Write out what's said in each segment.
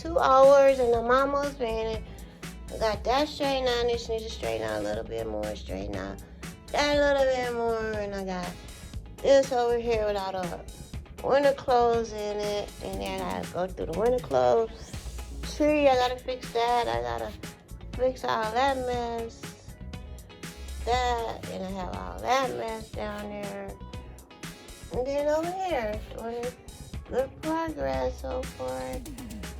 2 hours and I'm almost finished. I got that straightened out. This needs to straighten out a little bit more. Straighten out that a little bit more. And I got this over here without a winter clothes in it. And then I gotta go through the winter clothes tree. I gotta fix that. I gotta fix all that mess. That. And I have all that mess down there. And then over here, doing good progress so far.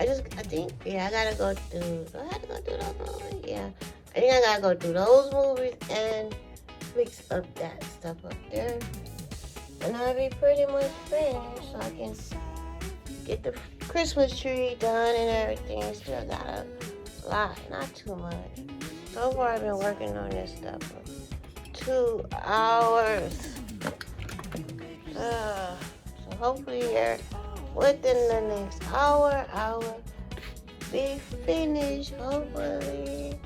I think, yeah, I gotta go through, do I have to go through those movies? Yeah. I think I gotta go through those movies and fix up that stuff up there. And I'll be pretty much finished so I can get the Christmas tree done and everything. Still got a lot, not too much. So far I've been working on this stuff for 2 hours. So hopefully here within the next hour, be finished. Hopefully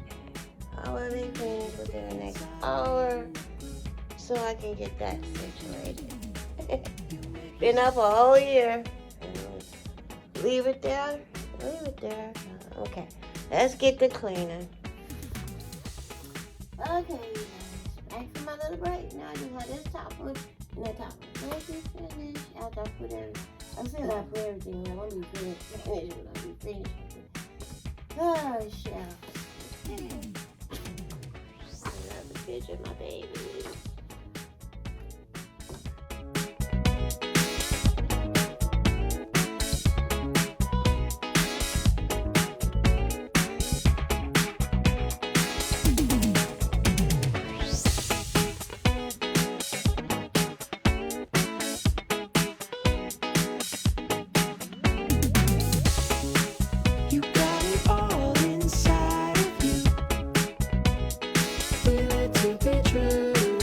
I will be finished within the next hour so I can get that situated. Been up a whole year. Leave it there. Okay, let's get the cleaning. Okay, back from my little break. Now I just have this top one and that top one. Once it's finished, after I put everything, I said I put everything. I want to be finished when I be finished. Oh, shit. Another picture of my baby. You got it all inside of you. Feel it to be true.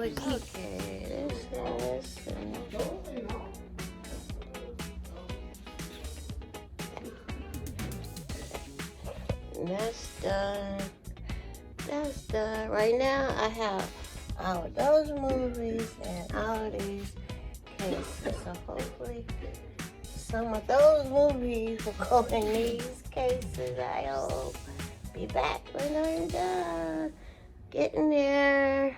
would okay, this and that's done. That's done. Right now I have all of those movies and all of these cases. So hopefully some of those movies will go in these cases. I'll be back when I'm done. Getting there.